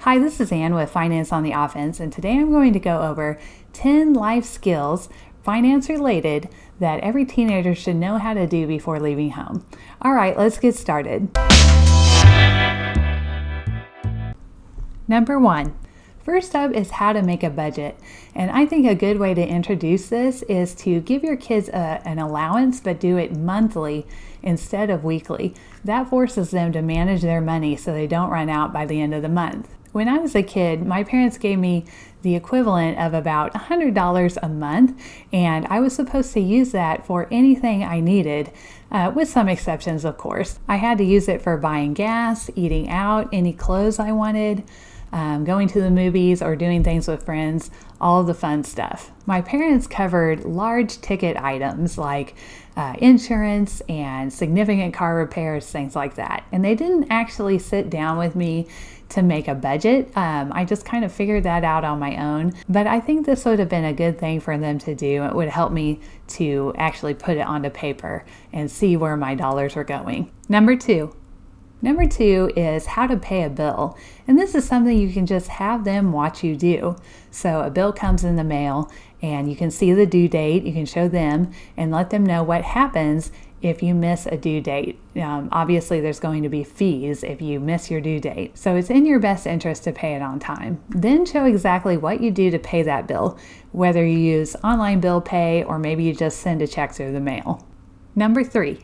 Hi, this is Ann with Finance on the Offense, and today I'm going to go over 10 life skills, finance related, that every teenager should know how to do before leaving home. All right, let's get started. Number 1. First up is how to make a budget. And I think a good way to introduce this is to give your kids an allowance, but do it monthly instead of weekly. That forces them to manage their money so they don't run out by the end of the month. When I was a kid, my parents gave me the equivalent of about $100 a month, and I was supposed to use that for anything I needed, with some exceptions, of course. I had to use it for buying gas, eating out, any clothes I wanted, going to the movies or doing things with friends, all of the fun stuff. My parents covered large ticket items like insurance and significant car repairs, things like that. And they didn't actually sit down with me to make a budget. I just kind of figured that out on my own. But I think this would have been a good thing for them to do. It would help me to actually put it onto paper and see where my dollars were going. Number 2 is how to pay a bill. And this is something you can just have them watch you do. So a bill comes in the mail and you can see the due date. You can show them and let them know what happens if you miss a due date. Obviously, there's going to be fees if you miss your due date. So it's in your best interest to pay it on time. Then show exactly what you do to pay that bill, whether you use online bill pay or maybe you just send a check through the mail. Number 3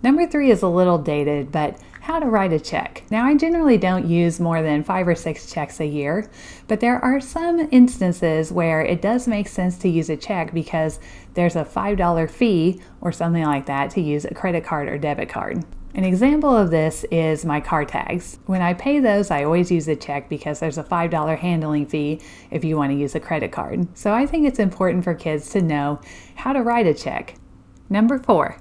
is a little dated, but how to write a check. Now, I generally don't use more than 5 or 6 checks a year, but there are some instances where it does make sense to use a check because there's a $5 fee or something like that to use a credit card or debit card. An example of this is my car tags. When I pay those, I always use a check because there's a $5 handling fee if you want to use a credit card. So I think it's important for kids to know how to write a check. Number 4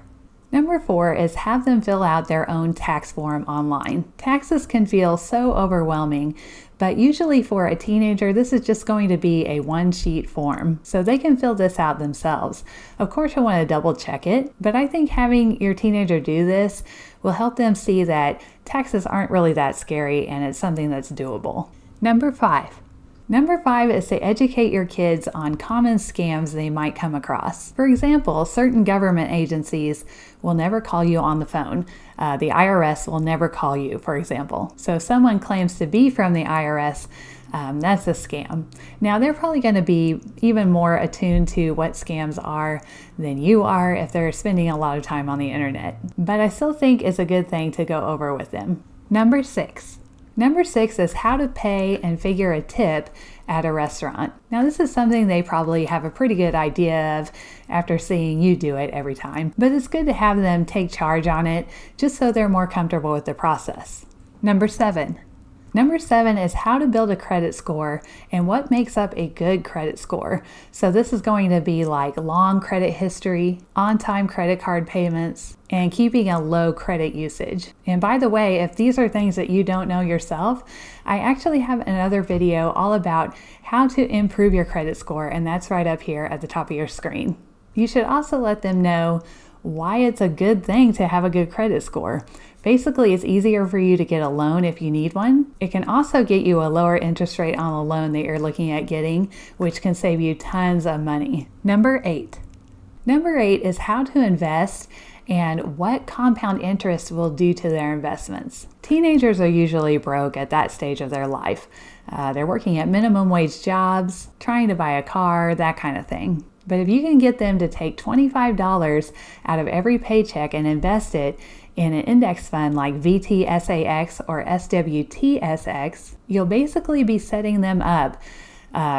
is have them fill out their own tax form online. Taxes can feel so overwhelming, but usually for a teenager, this is just going to be a one-sheet form, so they can fill this out themselves. Of course, you'll want to double check it, but I think having your teenager do this will help them see that taxes aren't really that scary and it's something that's doable. Number 5 is to educate your kids on common scams they might come across. For example, certain government agencies will never call you on the phone. The IRS will never call you, for example. So if someone claims to be from the IRS, that's a scam. Now, they're probably going to be even more attuned to what scams are than you are if they're spending a lot of time on the internet. But I still think it's a good thing to go over with them. Number 6 is how to pay and figure a tip at a restaurant. Now, this is something they probably have a pretty good idea of after seeing you do it every time, but it's good to have them take charge on it just so they're more comfortable with the process. Number 7 is how to build a credit score and what makes up a good credit score. So this is going to be like long credit history, on-time credit card payments, and keeping a low credit usage. And by the way, if these are things that you don't know yourself, I actually have another video all about how to improve your credit score, and that's right up here at the top of your screen. You should also let them know why it's a good thing to have a good credit score. Basically, it's easier for you to get a loan if you need one. It can also get you a lower interest rate on the loan that you're looking at getting, which can save you tons of money. Number 8 is how to invest and what compound interest will do to their investments. Teenagers are usually broke at that stage of their life. They're working at minimum wage jobs, trying to buy a car, that kind of thing. But if you can get them to take $25 out of every paycheck and invest it in an index fund like VTSAX or SWTSX, you'll basically be setting them up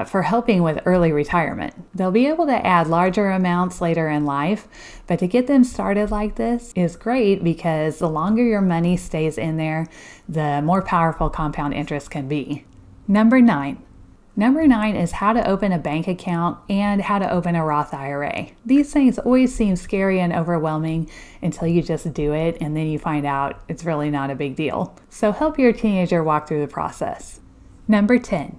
for helping with early retirement. They'll be able to add larger amounts later in life, but to get them started like this is great because the longer your money stays in there, the more powerful compound interest can be. Number 9 is how to open a bank account and how to open a Roth IRA. These things always seem scary and overwhelming until you just do it, and then you find out it's really not a big deal. So help your teenager walk through the process. Number 10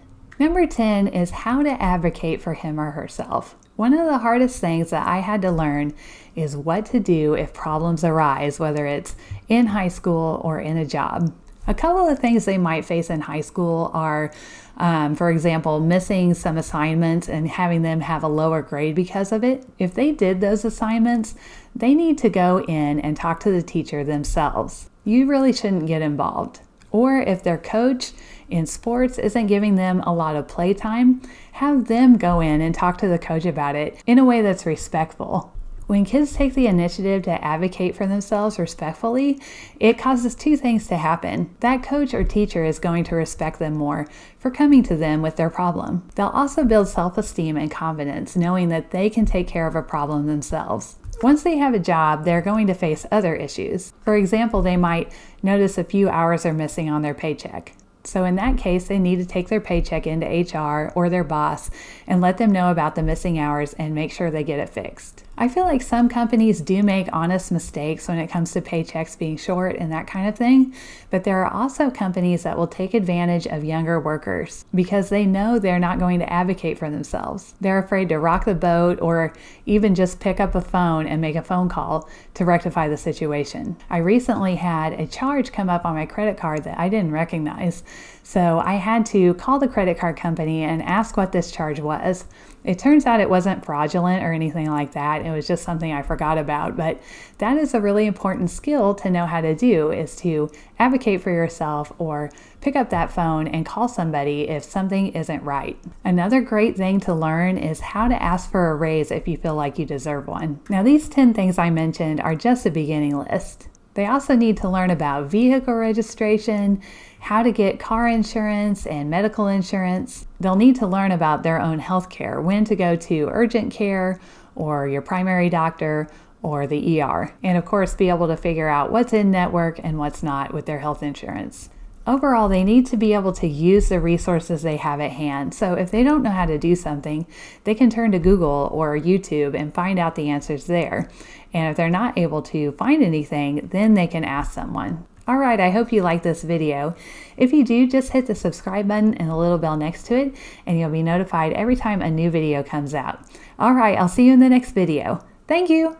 is how to advocate for him or herself. One of the hardest things that I had to learn is what to do if problems arise, whether it's in high school or in a job. A couple of things they might face in high school are, for example, missing some assignments and having them have a lower grade because of it. If they did those assignments, they need to go in and talk to the teacher themselves. You really shouldn't get involved. Or if their coach in sports isn't giving them a lot of playtime, have them go in and talk to the coach about it in a way that's respectful. When kids take the initiative to advocate for themselves respectfully, it causes two things to happen. That coach or teacher is going to respect them more for coming to them with their problem. They'll also build self-esteem and confidence, knowing that they can take care of a problem themselves. Once they have a job, they're going to face other issues. For example, they might notice a few hours are missing on their paycheck. So in that case, they need to take their paycheck into HR or their boss and let them know about the missing hours and make sure they get it fixed. I feel like some companies do make honest mistakes when it comes to paychecks being short and that kind of thing, but there are also companies that will take advantage of younger workers because they know they're not going to advocate for themselves. They're afraid to rock the boat or even just pick up a phone and make a phone call to rectify the situation. I recently had a charge come up on my credit card that I didn't recognize, so I had to call the credit card company and ask what this charge was. It turns out it wasn't fraudulent or anything like that. It was just something I forgot about, but that is a really important skill to know how to do, is to advocate for yourself or pick up that phone and call somebody if something isn't right. Another great thing to learn is how to ask for a raise if you feel like you deserve one. Now, these 10 things I mentioned are just a beginning list. They also need to learn about vehicle registration, how to get car insurance and medical insurance. They'll need to learn about their own health care, when to go to urgent care or your primary doctor or the ER, and of course be able to figure out what's in network and what's not with their health insurance. Overall, they need to be able to use the resources they have at hand. So if they don't know how to do something, they can turn to Google or YouTube and find out the answers there. And if they're not able to find anything, then they can ask someone. All right, I hope you liked this video. If you do, just hit the subscribe button and the little bell next to it, and you'll be notified every time a new video comes out. All right, I'll see you in the next video. Thank you.